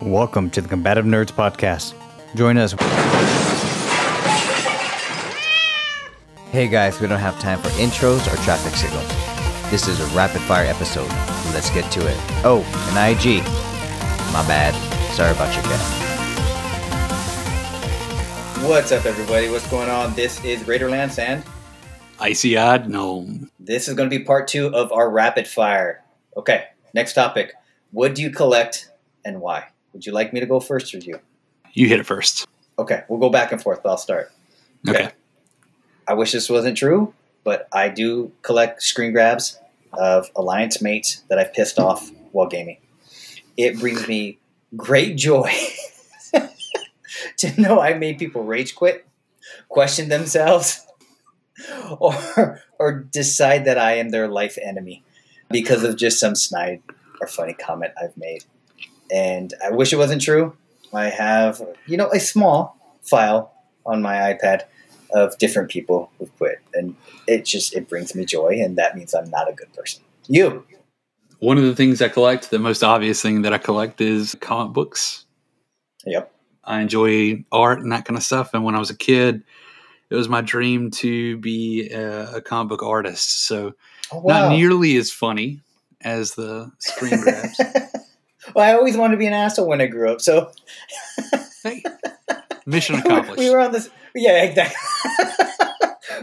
Welcome to the Combative Nerds Podcast. Join us. Hey guys, we don't have time for intros or traffic signals. This is a rapid fire episode. Let's get to it. Oh, and IEG. My bad. Sorry about your cat. What's up, everybody? What's going on? This is Raiderlance and IEG Gnome. This is going to be part 2 of our rapid fire. Okay, next topic. What do you collect and why? Would you like me to go first or you? You hit it first. Okay, we'll go back and forth, but I'll start. Okay. I wish this wasn't true, but I do collect screen grabs of alliance mates that I've pissed off while gaming. It brings me great joy to know I made people rage quit, question themselves, or decide that I am their life enemy because of just some snide or funny comment I've made. And I wish it wasn't true. I have, a small file on my iPad of different people who've quit. And it brings me joy, and that means I'm not a good person. You? One of the things I collect, the most obvious thing that I collect is comic books. Yep. I enjoy art and that kind of stuff. And when I was a kid, it was my dream to be a comic book artist. So not nearly as funny as the screen grabs. Well, I always wanted to be an asshole when I grew up, so hey, mission accomplished. We were on this, yeah, exactly.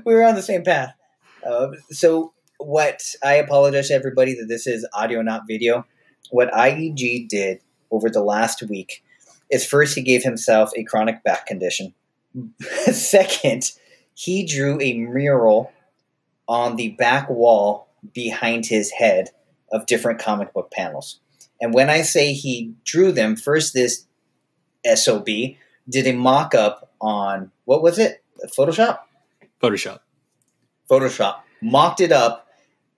We were on the same path. So, what I apologize to everybody that this is audio, not video. What IEG did over the last week is first he gave himself a chronic back condition. Second, he drew a mural on the back wall behind his head of different comic book panels. And when I say he drew them, first this SOB did a mock-up on, what was it? Photoshop? Photoshop. Mocked it up,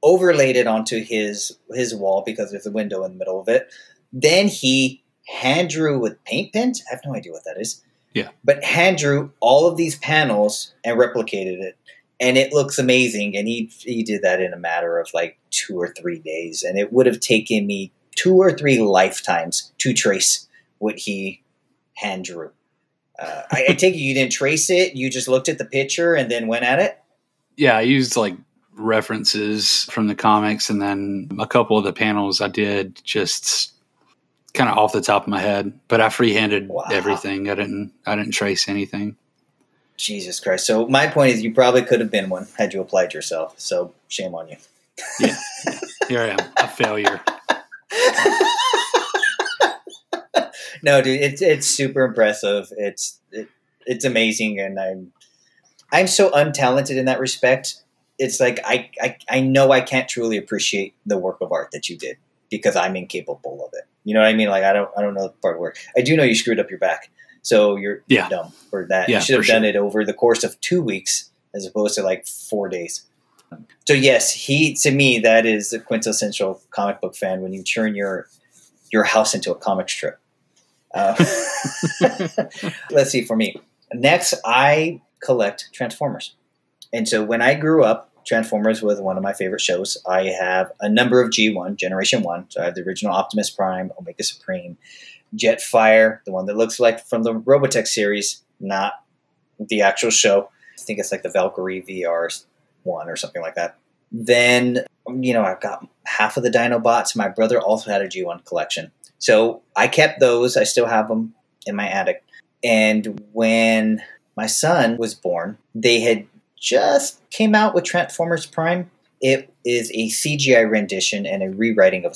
overlaid it onto his wall because there's a window in the middle of it. Then he hand drew with paint pens. I have no idea what that is. Yeah. But hand drew all of these panels and replicated it. And it looks amazing. And he did that in a matter of like 2 or 3 days. And it would have taken me 2 or 3 lifetimes to trace what he hand drew. I take it you didn't trace it. You just looked at the picture and then went at it? Yeah, I used like references from the comics, and then a couple of the panels I did just kind of off the top of my head. But I freehanded everything. I didn't trace anything. Jesus Christ. So my point is you probably could have been one had you applied yourself. So shame on you. Yeah. Here I am, a failure. No, dude, it's super impressive. It's amazing, and I'm so untalented in that respect. It's like I know I can't truly appreciate the work of art that you did because I'm incapable of it. You know what I mean? Like I don't know the part of work. I do know you screwed up your back, so you're dumb for that. Yeah, you should have done it over the course of 2 weeks as opposed to like 4 days. So yes, to me that is the quintessential comic book fan when you turn your house into a comic strip. Let's see, for me. Next, I collect Transformers. And so when I grew up, Transformers was one of my favorite shows. I have a number of G1, Generation 1. So I have the original Optimus Prime, Omega Supreme, Jetfire, the one that looks like from the Robotech series, not the actual show. I think it's like the Valkyrie VR1 or something like that. Then, I've got half of the Dinobots. My brother also had a G1 collection. So I kept those. I still have them in my attic. And when my son was born, they had just came out with Transformers Prime. It is a CGI rendition and a rewriting of a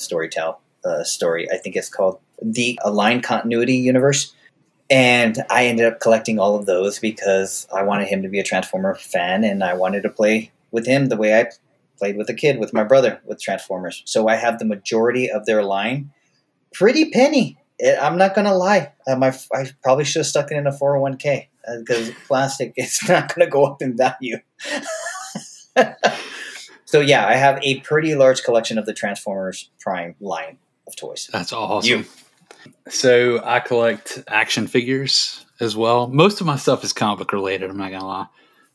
story. I think it's called the Aligned Continuity Universe. And I ended up collecting all of those because I wanted him to be a Transformer fan, and I wanted to play with him the way I played with a kid, with my brother, with Transformers. So I have the majority of their line. Pretty penny. I'm not going to lie. I probably should have stuck it in a 401k because plastic is not going to go up in value. So yeah, I have a pretty large collection of the Transformers Prime line of toys. That's awesome. So I collect action figures as well. Most of my stuff is comic book related, I'm not going to lie.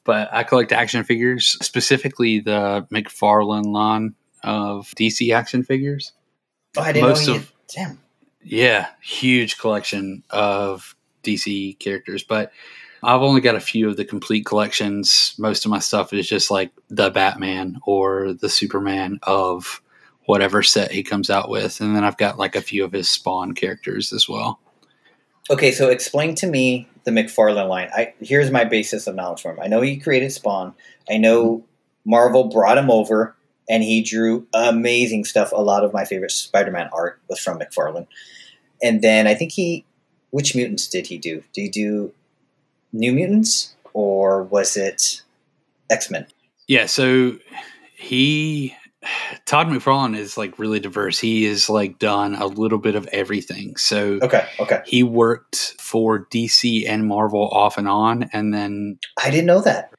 But I collect action figures, specifically the McFarlane line of DC action figures. Oh, I didn't know. Damn. Yeah, huge collection of DC characters, but I've only got a few of the complete collections. Most of my stuff is just like the Batman or the Superman of whatever set he comes out with. And then I've got like a few of his Spawn characters as well. Okay, so explain to me the McFarlane line. Here's my basis of knowledge for him. I know he created Spawn. I know Marvel brought him over, and he drew amazing stuff. A lot of my favorite Spider-Man art was from McFarlane. And then I think which mutants did he do? Did he do New Mutants, or was it X-Men? Yeah, so Todd McFarlane is like really diverse. He is like done a little bit of everything. So okay. He worked for DC and Marvel off and on, and then I didn't know that.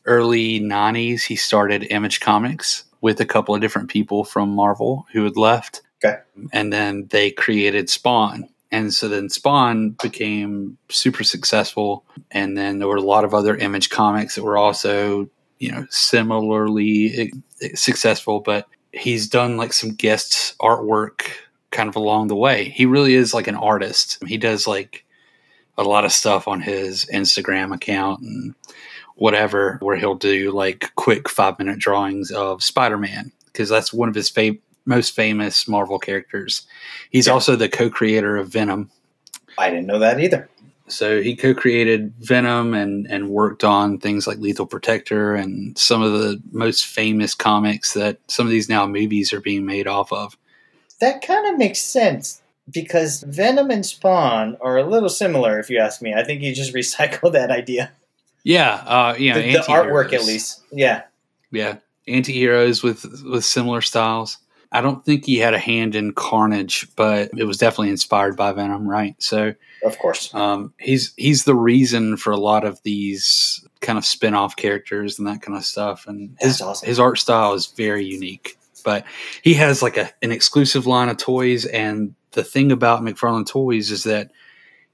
Early 90s, he started Image Comics with a couple of different people from Marvel who had left. Okay. And then they created Spawn. And so then Spawn became super successful. And then there were a lot of other Image Comics that were also, similarly successful. But he's done like some guest artwork kind of along the way. He really is like an artist. He does like a lot of stuff on his Instagram account and whatever, where he'll do like quick 5-minute drawings of Spider-Man, because that's one of his most famous Marvel characters. He's also the co-creator of Venom. I didn't know that either. So he co-created Venom and worked on things like Lethal Protector and some of the most famous comics that some of these now movies are being made off of. That kind of makes sense, because Venom and Spawn are a little similar, if you ask me. I think you just recycled that idea. Yeah, the artwork at least. Yeah. Anti-heroes with similar styles. I don't think he had a hand in Carnage, but it was definitely inspired by Venom, right? So, of course, he's the reason for a lot of these kind of spin-off characters and that kind of stuff. And his art style is very unique. But he has like an exclusive line of toys, and the thing about McFarlane Toys is that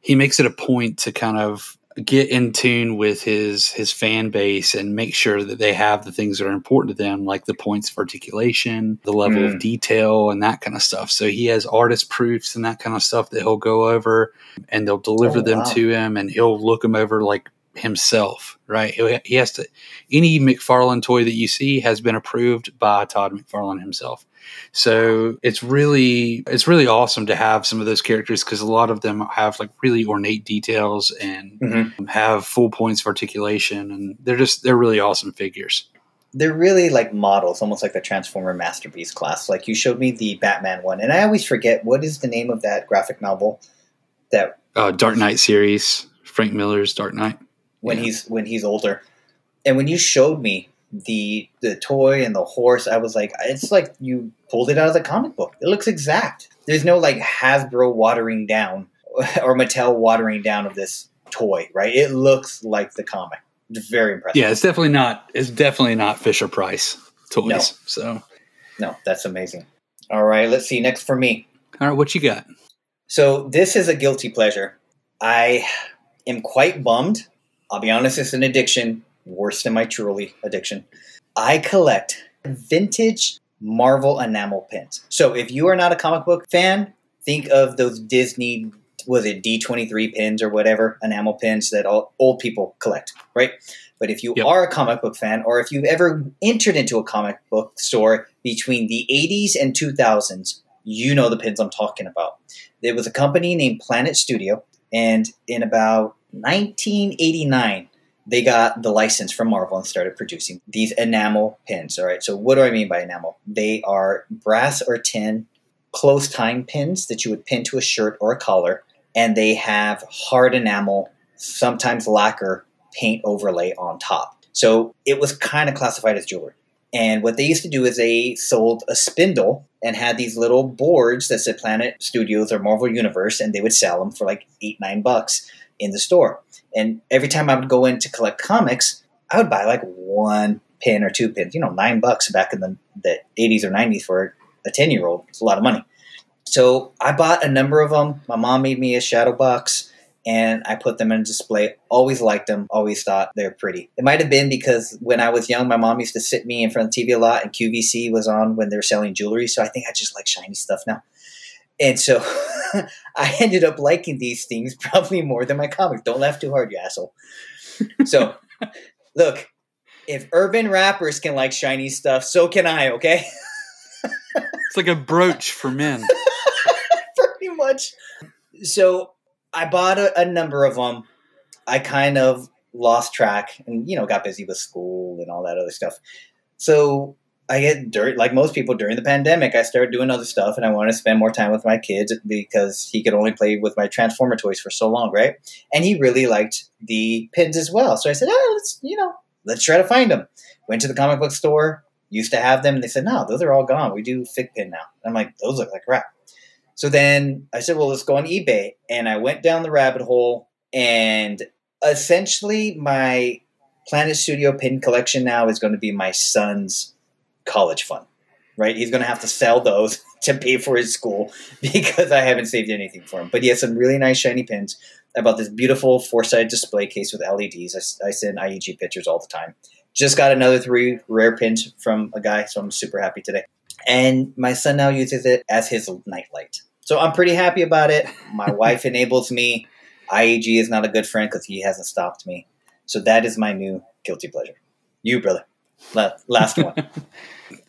he makes it a point to kind of get in tune with his fan base and make sure that they have the things that are important to them, like the points of articulation, the level of detail, and that kind of stuff. So he has artist proofs and that kind of stuff that he'll go over, and they'll deliver them to him, and he'll look them over like himself, right? He has to. Any McFarlane toy that you see has been approved by Todd McFarlane himself. So it's really awesome to have some of those characters, because a lot of them have like really ornate details and have full points of articulation, and they're really awesome figures. They're really like models, almost like the Transformer Masterpiece class. Like you showed me the Batman one, and I always forget, what is the name of that graphic novel? That Dark Knight series, Frank Miller's Dark Knight. When he's older, and when you showed me the toy and the horse, I was like, it's like you pulled it out of the comic book. It looks exact. There's no like Hasbro watering down or Mattel watering down of this toy, right? It looks like the comic. It's very impressive. Yeah, it's definitely not Fisher Price toys. No. So no, that's amazing. All right, let's see. Next for me. All right, what you got? So this is a guilty pleasure. I am quite bummed. I'll be honest, it's an addiction. Worse than my Truly addiction. I collect vintage Marvel enamel pins. So if you are not a comic book fan, think of those Disney, was it D23 pins or whatever, enamel pins that all old people collect, right? But if you are a comic book fan, or if you've ever entered into a comic book store between the 80s and 2000s, you know the pins I'm talking about. There was a company named Planet Studio, and in about 1989, they got the license from Marvel and started producing these enamel pins. All right, so what do I mean by enamel? They are brass or tin close time pins that you would pin to a shirt or a collar, and they have hard enamel, sometimes lacquer paint overlay on top. So it was kind of classified as jewelry. And what they used to do is they sold a spindle and had these little boards that said Planet Studios or Marvel Universe, and they would sell them for like $8-9 in the store. And every time I would go in to collect comics, I would buy like one pin or two pins. $9 back in the 80s or 90s for a 10-year-old. It's a lot of money. So I bought a number of them. My mom made me a shadow box, and I put them in display. Always liked them. Always thought they were pretty. It might have been because when I was young, my mom used to sit me in front of the TV a lot, and QVC was on when they were selling jewelry. So I think I just like shiny stuff now. And so I ended up liking these things probably more than my comics. Don't laugh too hard, you asshole. So, look, if urban rappers can like shiny stuff, so can I, okay? It's like a brooch for men. Pretty much. So I bought a number of them. I kind of lost track and, got busy with school and all that other stuff. So I get like most people during the pandemic, I started doing other stuff and I wanted to spend more time with my kids because he could only play with my Transformer toys for so long, right? And he really liked the pins as well. So I said, let's try to find them. Went to the comic book store, used to have them, and they said, no, those are all gone. We do Fig Pin now. And I'm like, those look like crap. So then I said, well, let's go on eBay. And I went down the rabbit hole, and essentially my Planet Studio pin collection now is going to be my son's college fund, right? He's going to have to sell those to pay for his school because I haven't saved anything for him. But he has some really nice shiny pins. I bought this beautiful 4-sided display case with LEDs. I send IEG pictures all the time. Just got another 3 rare pins from a guy, so I'm super happy today. And my son now uses it as his nightlight. So I'm pretty happy about it. My wife enables me. IEG is not a good friend because he hasn't stopped me. So that is my new guilty pleasure. You, brother. Last one.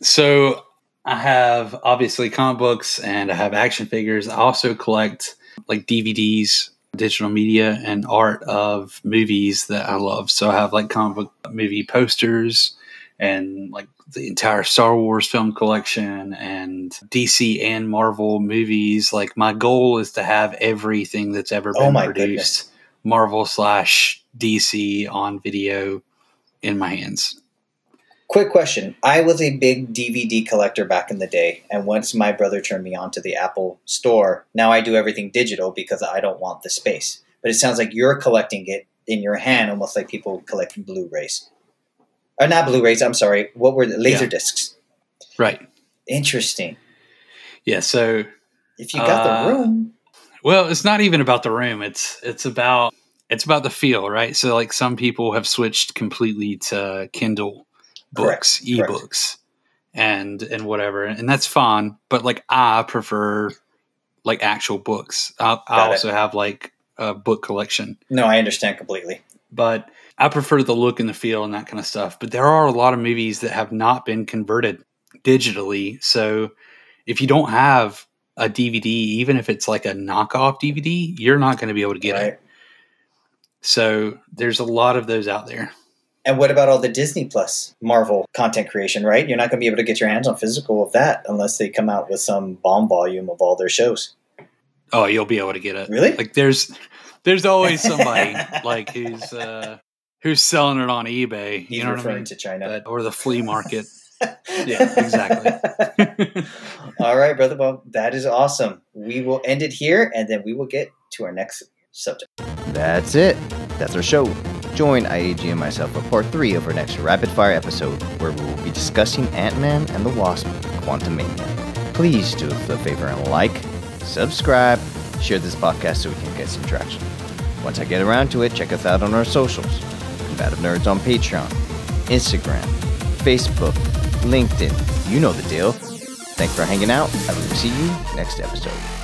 So I have obviously comic books and I have action figures. I also collect like DVDs, digital media, and art of movies that I love. So I have like comic book movie posters and like the entire Star Wars film collection and DC and Marvel movies. Like my goal is to have everything that's ever been produced, Marvel / DC on video in my hands. Quick question. I was a big DVD collector back in the day, and once my brother turned me on to the Apple store, now I do everything digital because I don't want the space. But it sounds like you're collecting it in your hand, almost like people collecting Blu-rays. Or not Blu-rays, I'm sorry. What were the laser discs? Right. Interesting. Yeah, so if you got the room. Well, it's not even about the room. It's about the feel, right? So like some people have switched completely to Kindle books, ebooks, and whatever, and that's fine. But like I prefer like actual books. I also have like a book collection. No, I understand completely. But I prefer the look and the feel and that kind of stuff. But there are a lot of movies that have not been converted digitally. So if you don't have a DVD, even if it's like a knockoff DVD, you're not going to be able to get it. So there's a lot of those out there. And what about all the Disney Plus Marvel content creation, right? You're not going to be able to get your hands on physical of that unless they come out with some bomb volume of all their shows. Oh, you'll be able to get it. Really? Like there's always somebody like who's selling it on eBay. He's referring to China. Or the flea market. Yeah, exactly. All right, Brother Bob. That is awesome. We will end it here, and then we will get to our next subject. That's it. That's our show. Join IEG and myself for part 3 of our next rapid fire episode, where we will be discussing Ant-Man and the Wasp: Quantumania. Please do us a favor and like, subscribe, share this podcast so we can get some traction. Once I get around to it, check us out on our socials. Combative Nerds on Patreon, Instagram, Facebook, LinkedIn. You know the deal. Thanks for hanging out. I will see you next episode.